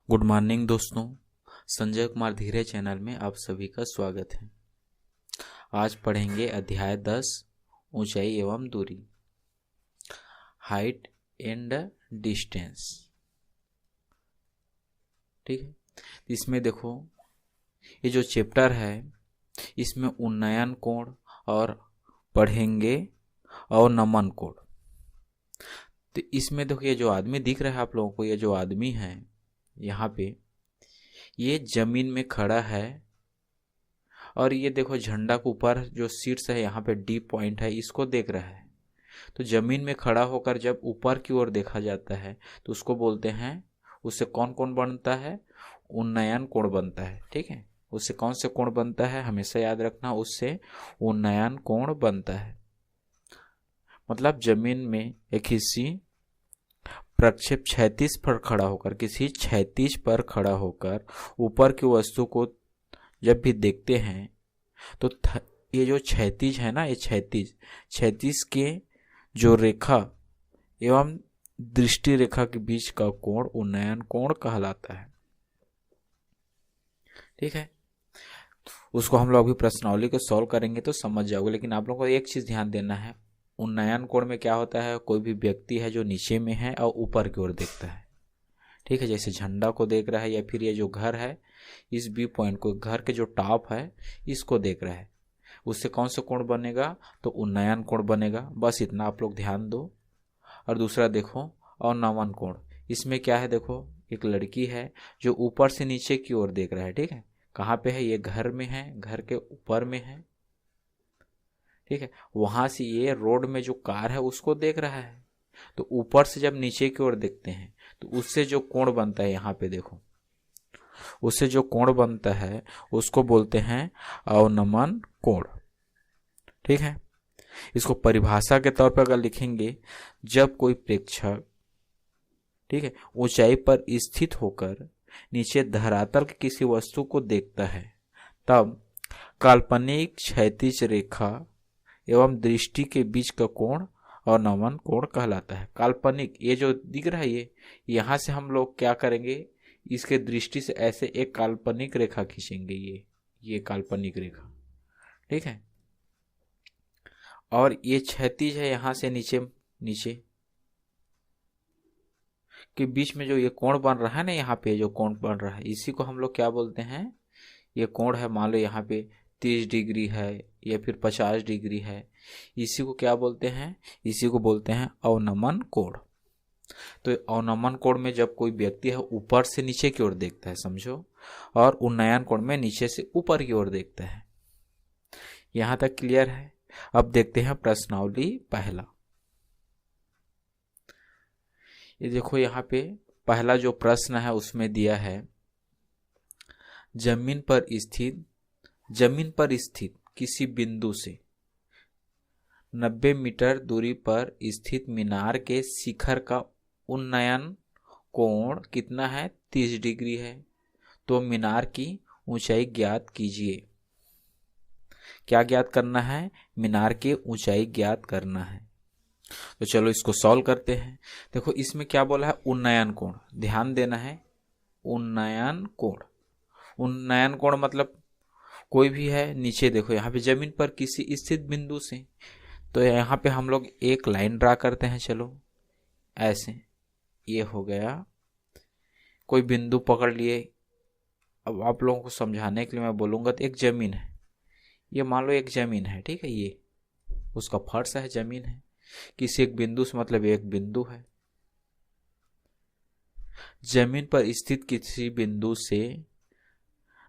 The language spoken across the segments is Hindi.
गुड मॉर्निंग दोस्तों, संजय कुमार धीरे चैनल में आप सभी का स्वागत है। आज पढ़ेंगे अध्याय 10 ऊंचाई एवं दूरी, हाइट एंड डिस्टेंस। ठीक है, इसमें देखो ये जो चैप्टर है इसमें उन्नयन कोण और पढ़ेंगे अवनमन कोण। तो इसमें देखो ये जो आदमी दिख रहा है आप लोगों को, ये जो आदमी है यहाँ पे ये जमीन में खड़ा है और ये देखो झंडा के ऊपर जो शीर्ष है यहाँ पे डी पॉइंट है, इसको देख रहा है। तो जमीन में खड़ा होकर जब ऊपर की ओर देखा जाता है तो उसको बोलते हैं, उससे कौन कौन बनता है? उन्नयन कोण बनता है। ठीक है, उससे कौन से कोण बनता है हमेशा याद रखना, उससे उन्नयन कोण बनता है। मतलब जमीन में एक हिस्सी प्रक्षेप क्षैतिज पर खड़ा होकर, किसी क्षैतिज पर खड़ा होकर ऊपर की वस्तु को जब भी देखते हैं तो ये जो क्षैतिज है ना, ये क्षैतिज के जो रेखा एवं दृष्टि रेखा के बीच का कोण उन्नयन कोण कहलाता है। ठीक है, उसको हम लोग अभी प्रश्नावली को सॉल्व करेंगे तो समझ जाओगे। लेकिन आप लोगों को एक चीज ध्यान देना है, उन्नयन कोण में क्या होता है, कोई भी व्यक्ति है जो नीचे में है और ऊपर की ओर देखता है। ठीक है, जैसे झंडा को देख रहा है या फिर ये जो घर है इस बी पॉइंट को, घर के जो टॉप है इसको देख रहा है, उससे कौन सा कोण बनेगा? तो उन्नयन कोण बनेगा। बस इतना आप लोग ध्यान दो। और दूसरा देखो अवनमन कोण, इसमें क्या है, देखो एक लड़की है जो ऊपर से नीचे की ओर देख रहा है। ठीक है, कहाँ पे है? ये घर में है, घर के ऊपर में है। ठीक है, वहां से ये रोड में जो कार है उसको देख रहा है। तो ऊपर से जब नीचे की ओर देखते हैं तो उससे जो कोण बनता है, यहाँ पे देखो, उससे जो कोण बनता है उसको बोलते हैं अवनमन कोण। ठीक है, इसको परिभाषा के तौर पर अगर लिखेंगे, जब कोई प्रेक्षक, ठीक है, ऊंचाई पर स्थित होकर नीचे धरातल की किसी वस्तु को देखता है तब काल्पनिक क्षैतिज रेखा एवं दृष्टि के बीच का कोण अवनमन कोण कहलाता है। काल्पनिक, ये जो दिख रहा है ये, यहाँ से हम लोग क्या करेंगे, इसके दृष्टि से ऐसे एक काल्पनिक रेखा खींचेंगे, ये काल्पनिक रेखा। ठीक है, और ये क्षैतिज है, यहाँ से नीचे के बीच में जो ये कोण बन रहा है ना, यहाँ पे जो कोण बन रहा है इसी को हम लोग क्या बोलते हैं? ये कोण है, मान लो यहाँ पे 30 डिग्री है या फिर 50 डिग्री है, इसी को क्या बोलते हैं? इसी को बोलते हैं अवनमन कोण। तो अवनमन कोण में जब कोई व्यक्ति है ऊपर से नीचे की ओर देखता है, समझो, और उन्नयन कोण में नीचे से ऊपर की ओर देखता है। यहां तक क्लियर है? अब देखते हैं प्रश्नावली पहला। ये देखो यहाँ पे पहला जो प्रश्न है उसमें दिया है, जमीन पर स्थित किसी बिंदु से 90 मीटर दूरी पर स्थित मीनार के शिखर का उन्नयन कोण कितना है? 30 डिग्री है। तो मीनार की ऊंचाई ज्ञात कीजिए। क्या ज्ञात करना है? मीनार की ऊंचाई ज्ञात करना है। तो चलो इसको सॉल्व करते हैं। देखो इसमें क्या बोला है? उन्नयन कोण, ध्यान देना है। उन्नयन कोण मतलब कोई भी है नीचे, देखो यहाँ पे जमीन पर किसी स्थित बिंदु से, तो यहाँ पे हम लोग एक लाइन ड्रा करते हैं। चलो ऐसे, ये हो गया, कोई बिंदु पकड़ लिए। अब आप लोगों को समझाने के लिए मैं बोलूंगा, तो एक जमीन है, ये मान लो एक जमीन है। ठीक है, ये उसका फर्श है, जमीन है, किसी एक बिंदु से मतलब एक बिंदु है। जमीन पर स्थित किसी बिंदु से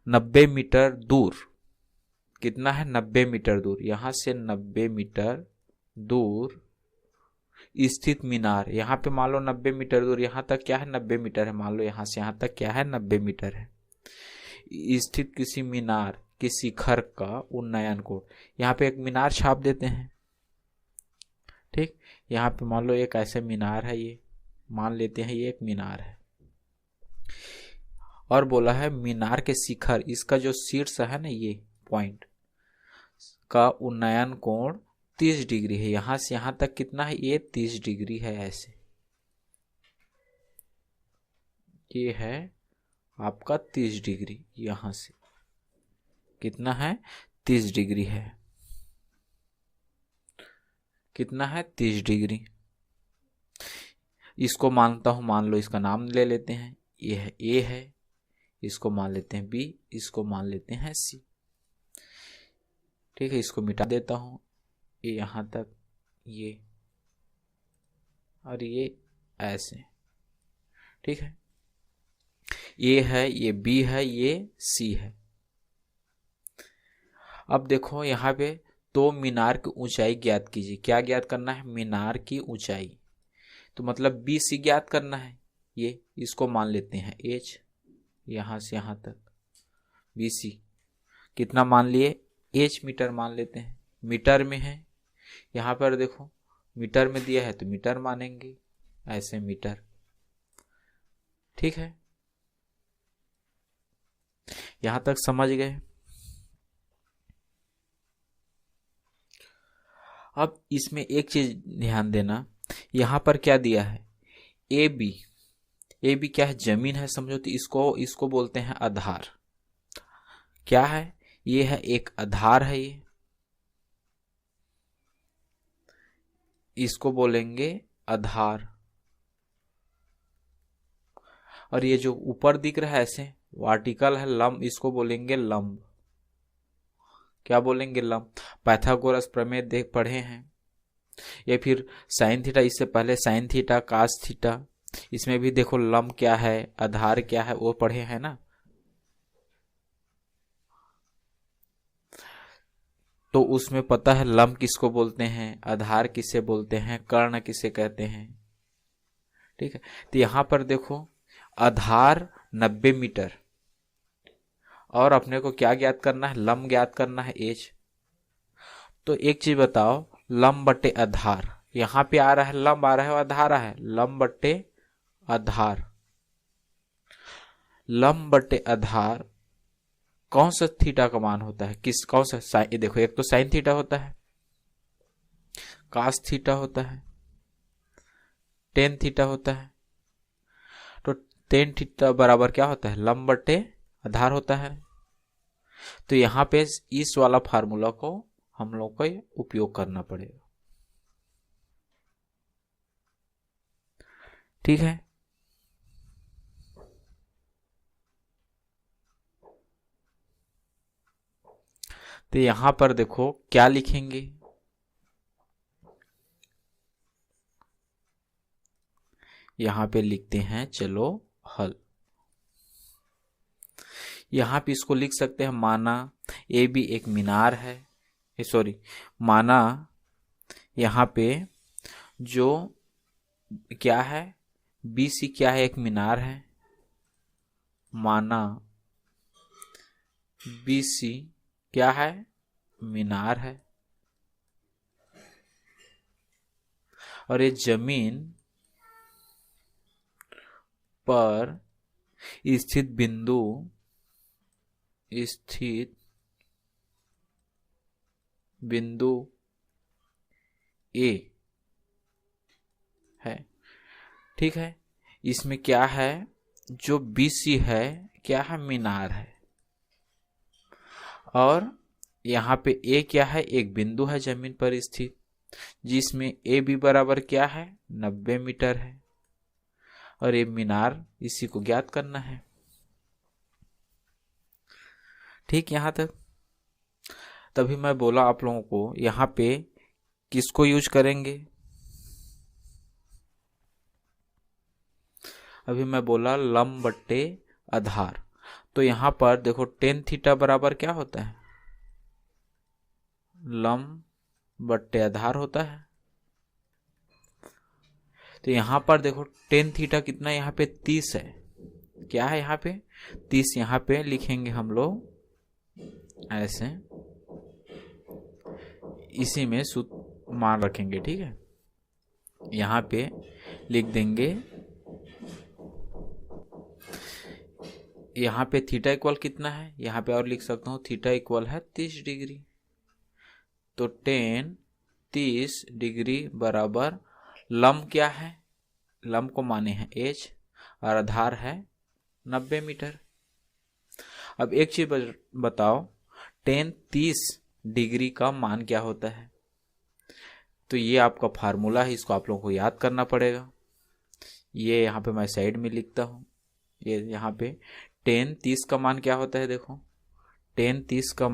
90 मीटर दूर, कितना है? 90 मीटर दूर, यहां से 90 मीटर दूर स्थित मीनार, यहां पे मान लो 90 मीटर दूर, यहां तक क्या है? 90 मीटर है। मान लो यहां से यहां तक क्या है? 90 मीटर है। स्थित किसी मीनार के शिखर का उन्नयन कोण, यहाँ पे एक मीनार छाप देते हैं। ठीक, यहाँ पे मान लो एक ऐसा मीनार है, ये मान लेते हैं ये एक मीनार है, और बोला है मीनार के शिखर, इसका जो शीर्ष है ना, ये पॉइंट का उन्नयन कोण 30 डिग्री है। यहां से यहां तक कितना है? ये 30 डिग्री है। ऐसे ये है आपका 30 डिग्री। यहां से कितना है, 30 डिग्री है। कितना है, 30 डिग्री। इसको मानता हूं, मान लो इसका नाम ले लेते हैं, ये है ए है, इसको मान लेते हैं बी, इसको मान लेते हैं सी। ठीक है, इसको मिटा देता हूं, ये यहां तक, ये और ये ऐसे। ठीक है, ए है, ये बी है, ये सी है। अब देखो यहाँ पे तो मीनार की ऊंचाई ज्ञात कीजिए। क्या ज्ञात करना है, मीनार की ऊंचाई। तो मतलब बी सी ज्ञात करना है। ये इसको मान लेते हैं एच, यहां से यहां तक बी सी कितना मान लिए, एच मीटर मान लेते हैं। मीटर में है, यहां पर देखो मीटर में दिया है तो मीटर मानेंगे, ऐसे मीटर। ठीक है, यहां तक समझ गए। अब इसमें एक चीज ध्यान देना, यहां पर क्या दिया है, ए बी। ए बी क्या है, जमीन है समझो, तो इसको बोलते हैं आधार। क्या है, ये है एक आधार है, ये इसको बोलेंगे आधार। और ये जो ऊपर दिख रहा है ऐसे वर्टिकल है, लंब, इसको बोलेंगे लंब। क्या बोलेंगे, लंब। पाइथागोरस प्रमेय देख पढ़े हैं। ये फिर साइन थीटा, इससे पहले साइन थीटा, कास थीटा, इसमें भी देखो लंब क्या है, आधार क्या है, वो पढ़े हैं ना। तो उसमें पता है लंब किसको बोलते हैं, आधार किसे बोलते हैं, कर्ण किसे कहते हैं। ठीक है, तो यहां पर देखो आधार 90 मीटर, और अपने को क्या ज्ञात करना है, लंब ज्ञात करना है एच। तो एक चीज बताओ, लंब बट्टे आधार, यहां पे आ रहा है लंब आ रहा है, आधार आ रहा है, लंब बट्टे आधार। लंब बट्टे आधार कौन सा थीटा का मान होता है, किस कौन सा साइन, देखो एक तो साइन थीटा होता है, कास थीटा होता है, टेन थीटा होता है। तो टेन थीटा बराबर क्या होता है, लंब बट्टे आधार होता है। तो यहां पे इस वाला फार्मूला को हम लोग को उपयोग करना पड़ेगा। ठीक है, तो यहां पर देखो क्या लिखेंगे, यहां पे लिखते हैं, चलो हल। यहां पे इसको लिख सकते हैं, माना ए बी एक मीनार है, सॉरी, माना यहां पे जो क्या है, बी सी क्या है, एक मीनार है। माना बी सी क्या है, मीनार है, और ये जमीन पर स्थित बिंदु ए है। ठीक है, इसमें क्या है, जो बीसी है क्या है, मीनार है, और यहां पे ए क्या है, एक बिंदु है जमीन पर स्थित, जिसमें ए बी बराबर क्या है, 90 मीटर है, और ये मीनार, इसी को ज्ञात करना है। ठीक, यहां तक। तभी मैं बोला आप लोगों को, यहां पे किसको यूज करेंगे, अभी मैं बोला लंब बट्टे आधार। तो यहां पर देखो टेन थीटा बराबर क्या होता है, लंब बट्टे आधार होता है। तो यहां पर देखो टेन थीटा कितना, यहाँ पे 30 है, क्या है यहाँ पे 30, यहाँ पे लिखेंगे हम लोग ऐसे, इसी में सूत्र मान रखेंगे। ठीक है, यहां पे लिख देंगे, यहां पे थीटा इक्वल कितना है, यहां पे और लिख सकता हूं, थीटा इक्वल है 30 डिग्री। तो टेन 30 डिग्री बराबर लंब क्या है, लंब को माने हैं एच, और आधार है 90 मीटर। अब एक चीज बताओ, टेन 30 डिग्री का मान क्या होता है? तो ये आपका फार्मूला है, इसको आप लोगों को याद करना पड़ेगा। ये यहाँ पे मैं साइड में लिखता हूँ। ये यहाँ पे टेन 30 का मान क्या होता है? देखो, टेन 30 का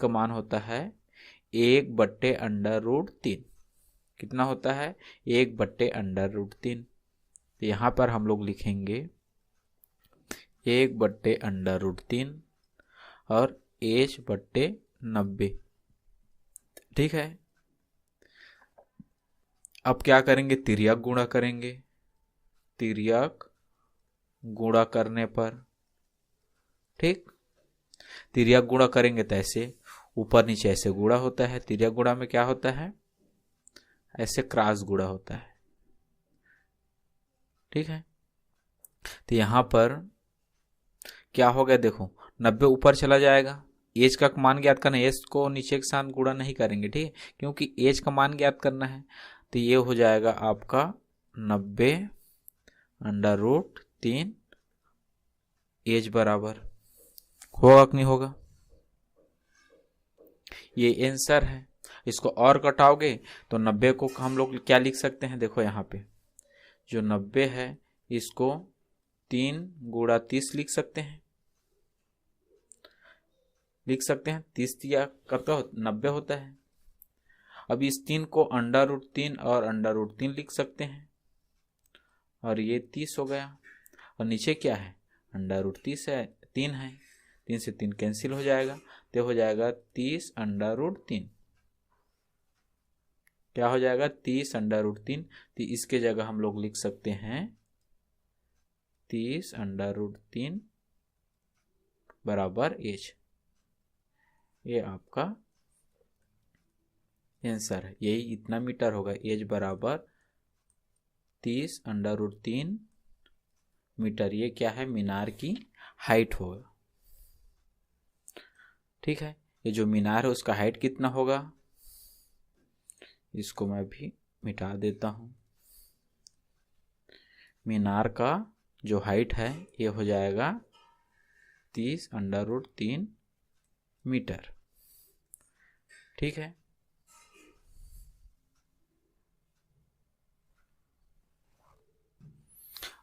मान होता है 1/√3। कितना होता है? 1/√3। तो यहाँ पर हम लोग लिखेंगे 1/√3 और h/90। ठीक है। अब क्या करेंगे? तिर्यक गुणा करेंगे। तिर्यक गुणा करने पर, ठीक, तिर्यक गुणा करेंगे तो ऐसे ऊपर नीचे ऐसे गुणा होता है। तिर्यक गुणा में क्या होता है? ऐसे क्रॉस गुणा होता है। ठीक है। तो यहां पर क्या हो गया? देखो 90 ऊपर चला जाएगा। एज का मान ज्ञात करना है, एज को नीचे के साथ गुणा नहीं करेंगे, ठीक है, क्योंकि एज का मान ज्ञात करना है। तो ये हो जाएगा आपका 90/√3 एज बराबर, होगा कि नहीं होगा? ये आंसर है। इसको और घटाओगे तो 90 को हम लोग क्या लिख सकते हैं? देखो यहाँ पे जो 90 है इसको 3 × 30 लिख सकते हैं। 30 दिया करता हो 90 होता है। अब इस 3 को √3 और √3 लिख सकते हैं और ये 30 हो गया। और नीचे क्या है? √30 है, 3 है, 3 से 3 कैंसिल हो जाएगा, तो हो जाएगा 30/√3। क्या हो जाएगा? 30/√3। तो इसके जगह हम लोग लिख सकते हैं 30/√3 बराबर एच। ये आपका आंसर है, यही इतना मीटर होगा। एच बराबर 30/√3 मीटर। ये क्या है? मीनार की हाइट होगा। ठीक है। ये जो मीनार है उसका हाइट कितना होगा? इसको मैं भी मिटा देता हूं। मीनार का जो हाइट है ये हो जाएगा 30/√3 मीटर। ठीक है।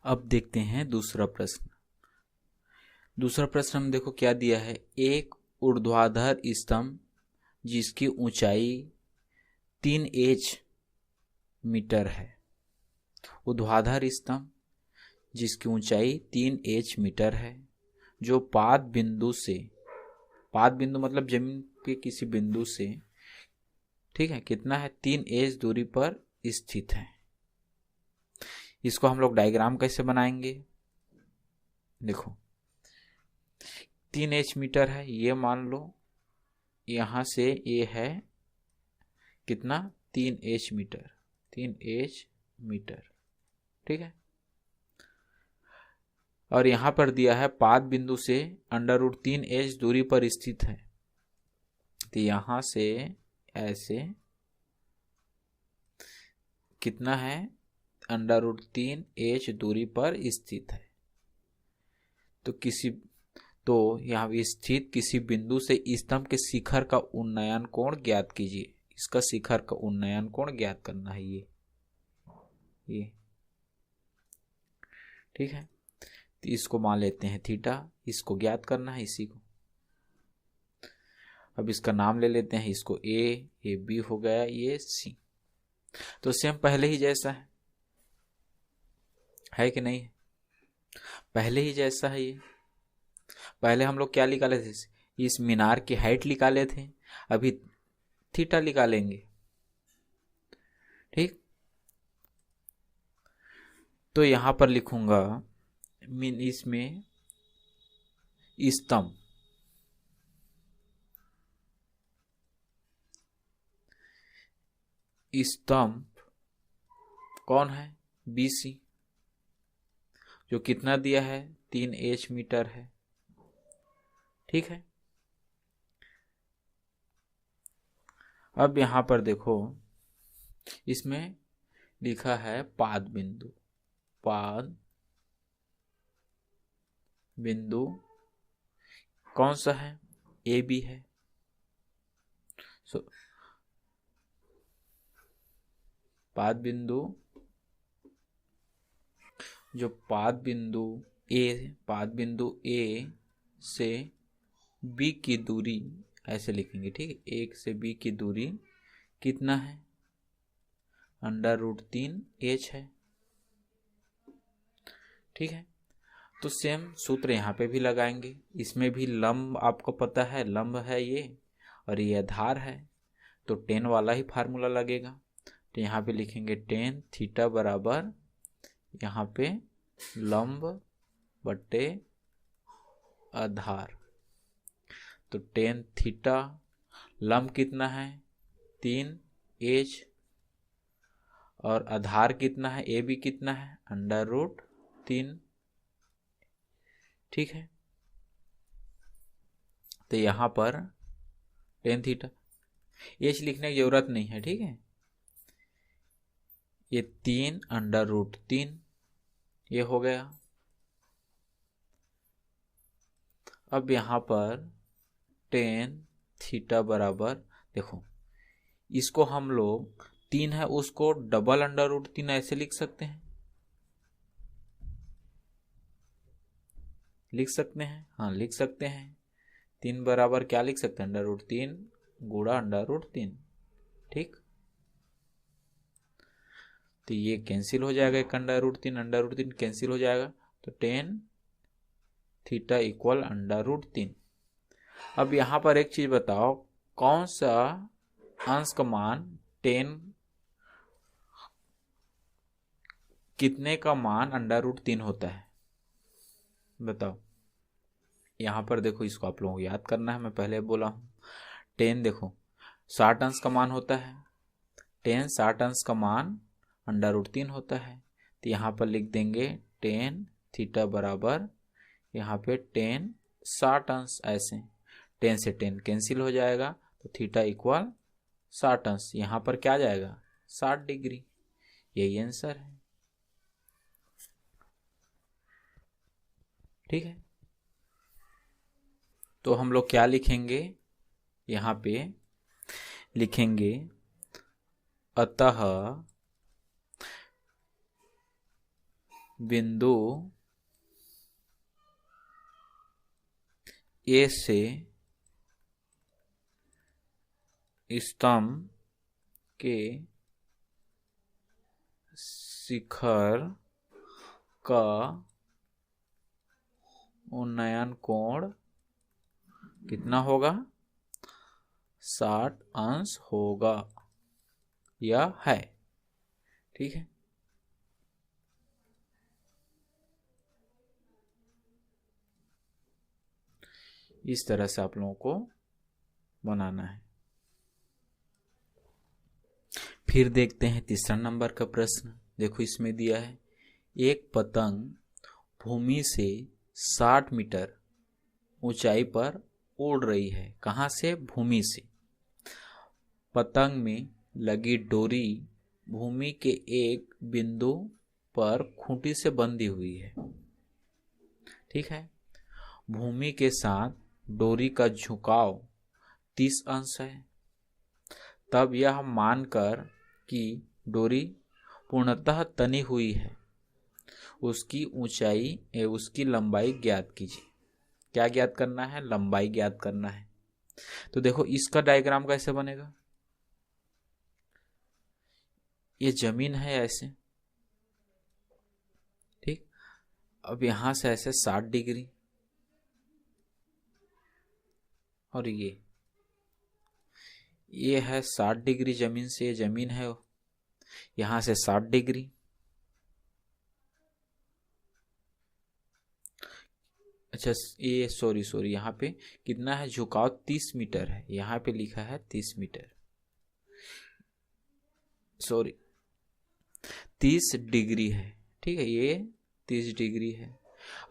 अब देखते हैं दूसरा प्रश्न। दूसरा प्रश्न हम देखो क्या दिया है। एक ऊर्ध्वाधर स्तंभ जिसकी ऊंचाई 3h मीटर है। ऊर्ध्वाधर स्तंभ जिसकी ऊंचाई 3h मीटर है, जो पाद बिंदु मतलब जमीन के किसी बिंदु से, ठीक है, कितना है? 3h दूरी पर स्थित है। इसको हम लोग डायग्राम कैसे बनाएंगे? देखो 3h मीटर है, ये मान लो यहां से ये है कितना? 3h metre, 3h metre. ठीक है। और यहां पर दिया है पाद बिंदु से √3h दूरी पर स्थित है। तो यहां से ऐसे कितना है? √3h दूरी पर स्थित है। तो यहां स्थित किसी बिंदु से स्तंभ के शिखर का उन्नयन कोण ज्ञात कीजिए। इसका शिखर का उन्नयन कोण ज्ञात करना है। ये ठीक है। तो इसको मान लेते हैं थीटा, इसको ज्ञात करना है इसी को। अब इसका नाम ले लेते हैं, इसको ए बी हो गया, ये सी। तो सेम पहले ही जैसा है कि नहीं? पहले ही जैसा है ये। पहले हम लोग क्या निकाले थे? इस मीनार की हाइट निकाले थे, अभी थीटा निकालेंगे। ठीक। तो यहां पर लिखूंगा इसमें स्तंभ कौन है? BC, जो कितना दिया है? 3h मीटर है। ठीक है। अब यहां पर देखो इसमें लिखा है पाद बिंदु। पाद बिंदु कौन सा है? ए बी है। पाद बिंदु, जो पाद बिंदु ए से बी की दूरी ऐसे लिखेंगे, ठीक है। एक से बी की दूरी कितना है? √3h है, ठीक है। तो सेम सूत्र यहाँ पे भी लगाएंगे। इसमें भी लंब आपको पता है, लंब है ये और ये आधार है, तो टेन वाला ही फार्मूला लगेगा। तो यहाँ पे लिखेंगे टेन थीटा बराबर यहाँ पे लंब बटे आधार। तो टेन थीटा, लंब कितना है? 3h, और आधार कितना है? ए बी कितना है? √3, ठीक है। तो यहाँ पर टेन थीटा, एच लिखने की जरूरत नहीं है, ठीक है। ये 3√3 ये हो गया। अब यहाँ पर टेन थीटा बराबर, देखो इसको हम लोग 3 है उसको डबल √3 ऐसे लिख सकते हैं, लिख सकते हैं, हाँ लिख सकते हैं। 3 बराबर क्या लिख सकते हैं? √3 गुणा √3, ठीक। तो ये कैंसिल हो जाएगा, एक √3 कैंसिल हो जाएगा, तो टेन थीटा इक्वल √3। अब यहाँ पर एक चीज बताओ, कौन सा अंश का मान 10 कितने का मान √3 होता है? बताओ। यहाँ पर देखो, इसको आप लोगों को याद करना है, मैं पहले बोला हूँ। 10 देखो 60 अंश का मान होता है, 10 60 अंश का मान √3 होता है। तो यहाँ पर लिख देंगे 10 थीटा बराबर यहाँ पे 10 60 अंश, ऐसे 10 से 10 कैंसिल हो जाएगा, तो थीटा इक्वल 60 अंश। यहाँ पर क्या आ जाएगा? 60 डिग्री। यही आंसर है, ठीक है। तो हम लोग क्या लिखेंगे? यहाँ पे लिखेंगे अतः बिंदु ए से स्तंभ के शिखर का उन्नयन कोण कितना होगा? 60 अंश होगा, यह है, ठीक है। इस तरह से आप लोगों को बनाना है। फिर देखते हैं तीसरा नंबर का प्रश्न। देखो इसमें दिया है, एक पतंग भूमि से 60 मीटर ऊंचाई पर उड़ रही है। कहाँ से? भूमि से। पतंग में लगी डोरी भूमि के एक बिंदु पर खूंटी से बंधी हुई है, ठीक है। भूमि के साथ डोरी का झुकाव 30 अंश है। तब यह मानकर कि डोरी पूर्णतः तनी हुई है, उसकी ऊंचाई एवं उसकी लंबाई ज्ञात कीजिए। क्या ज्ञात करना है? लंबाई ज्ञात करना है। तो देखो इसका डायग्राम कैसे बनेगा? ये जमीन है ऐसे, ठीक। अब यहां से ऐसे 60 डिग्री, और ये है 60 डिग्री जमीन से, ये जमीन है, यहां से 60 डिग्री। अच्छा ये सॉरी यहाँ पे कितना है? झुकाव 30 मीटर है, यहाँ पे लिखा है 30 मीटर, सॉरी 30 डिग्री है, ठीक है। ये 30 डिग्री है,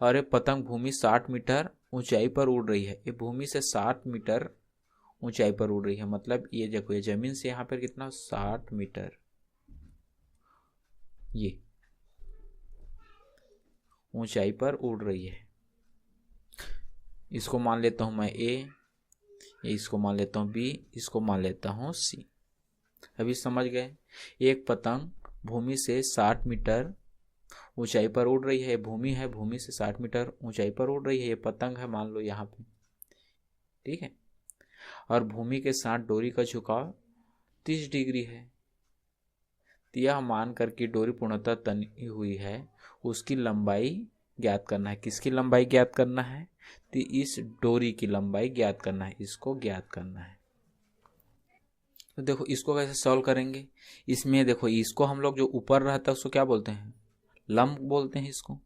और ये पतंग भूमि 60 मीटर ऊंचाई पर उड़ रही है। ये भूमि से 60 मीटर ऊंचाई पर उड़ रही है, मतलब ये देखो, ये जमीन से यहाँ पर कितना? 60 मीटर, ये ऊंचाई पर उड़ रही है। इसको मान लेता हूँ मैं ए, इसको मान लेता हूँ बी, इसको मान लेता हूँ सी। अभी समझ गए? एक पतंग भूमि से 60 मीटर ऊंचाई पर उड़ रही है। भूमि है, भूमि से 60 मीटर ऊंचाई पर उड़ रही है। ये पतंग है मान लो यहाँ पे, ठीक है। और भूमि के साथ डोरी का झुकाव 30 डिग्री है। तो यह मान कर कि डोरी पूर्णतः तनी हुई है, उसकी लंबाई ज्ञात करना है। किसकी लंबाई ज्ञात करना है? तो इस डोरी की लंबाई ज्ञात करना है, इसको ज्ञात करना है। तो देखो इसको कैसे सॉल्व करेंगे। इसमें देखो, इसको हम लोग जो ऊपर रहता है उसको क्या बोलते हैं? लंब बोलते हैं इसको,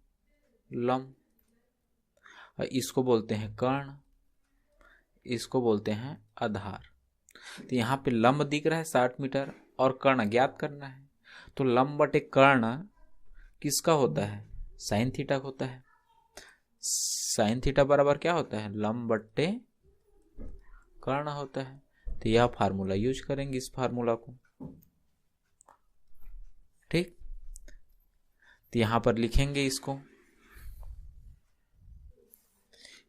लंब। और इसको बोलते हैं कर्ण, इसको बोलते हैं आधार। तो यहाँ पे लंब दिख रहा है 60 मीटर और कर्ण ज्ञात करना है। तो लंब बटे कर्ण किसका होता है? साइन थीटा होता है। साइन थीटा बराबर क्या होता है? लंब बटे कर्ण होता है। तो यह फार्मूला यूज करेंगे, इस फार्मूला को, ठीक। तो यहां पर लिखेंगे इसको,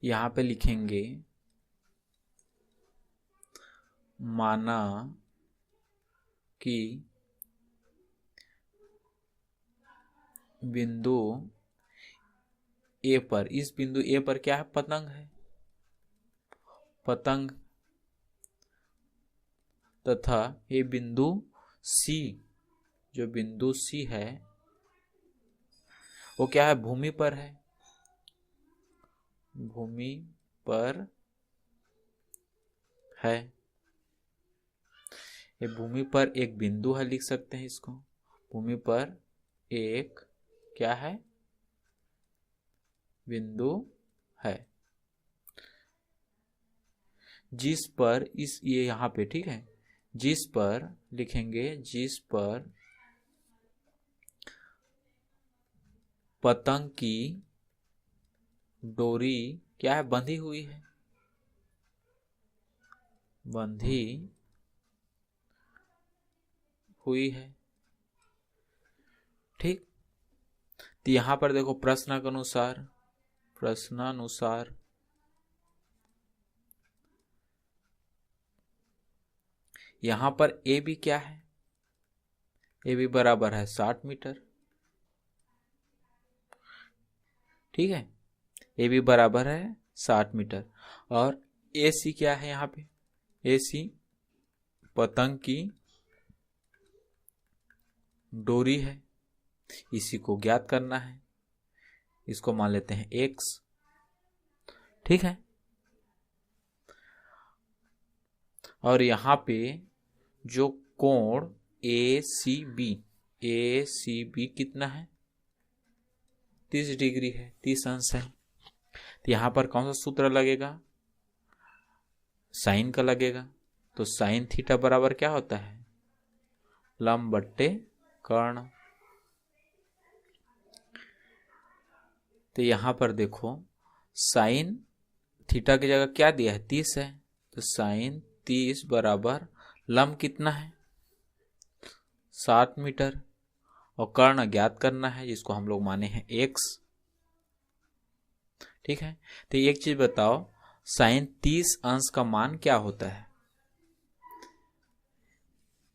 यहां पे लिखेंगे माना कि बिंदु ए पर, इस बिंदु ए पर क्या है? पतंग है, पतंग। तथा ये बिंदु सी, जो बिंदु सी है वो क्या है? भूमि पर है, भूमि पर है। ये भूमि पर एक बिंदु है, लिख सकते हैं इसको। भूमि पर एक क्या है? बिंदु है, जिस पर इस, ये यहां पे, ठीक है, जिस पर लिखेंगे, जिस पर पतंग की डोरी क्या है? बंधी हुई है, बंधी हुई है, ठीक। तो यहां पर देखो प्रश्नानुसार, प्रश्नानुसार यहां पर ए बी क्या है? ए बी बराबर है 60 मीटर, ठीक है। ए बी बराबर है 60 मीटर। और ए सी क्या है? यहाँ पे ए सी पतंग की डोरी है, इसी को ज्ञात करना है। इसको मान लेते हैं x, ठीक है। और यहां पे जो कोण ए सी बी कितना है? 30 डिग्री है, 30 अंश है। तो यहां पर कौन सा सूत्र लगेगा? साइन का लगेगा। तो साइन थीटा बराबर क्या होता है? लंब बट्टे कर्ण। तो यहां पर देखो साइन थीटा की जगह क्या दिया है? 30 है। तो साइन 30 बराबर लंब कितना है? 60 मीटर। और कर्ण ज्ञात करना है, जिसको हम लोग माने हैं x, ठीक है। तो एक चीज बताओ, साइन 30 अंश का मान क्या होता है?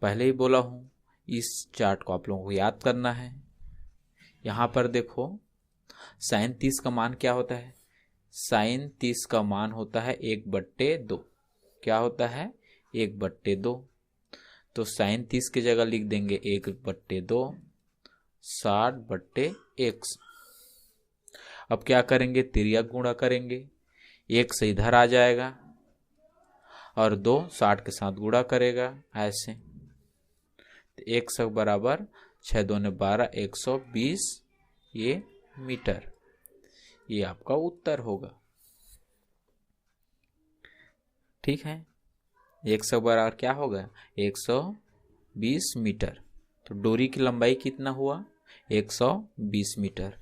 पहले ही बोला हूं, इस चार्ट को आप लोगों को याद करना है। यहां पर देखो साइन 30 का मान क्या होता है? साइन 30 का मान होता है 1/2। क्या होता है? 1/2। तो साइन 30 की जगह लिख देंगे 1/2, 60/x। अब क्या करेंगे? तिर्यक गुणा करेंगे, 1 से इधर आ जाएगा और 2 60 के साथ गुणा करेगा, ऐसे। तो 1 बराबर 6 दूने 12, 120 ये मीटर। ये आपका उत्तर होगा, ठीक है। 100 बराबर क्या होगा? 120 मीटर। तो डोरी की लंबाई कितना हुआ? 120 मीटर।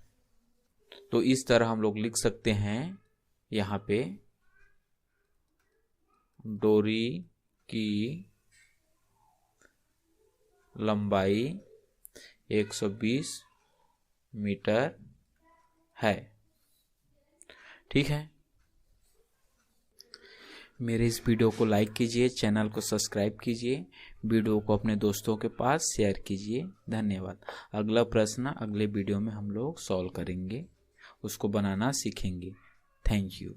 तो इस तरह हम लोग लिख सकते हैं, यहां पे डोरी की लंबाई 120 मीटर है, ठीक है। मेरे इस वीडियो को लाइक कीजिए, चैनल को सब्सक्राइब कीजिए, वीडियो को अपने दोस्तों के पास शेयर कीजिए। धन्यवाद। अगला प्रश्न अगले वीडियो में हम लोग सॉल्व करेंगे, उसको बनाना सीखेंगे। Thank you.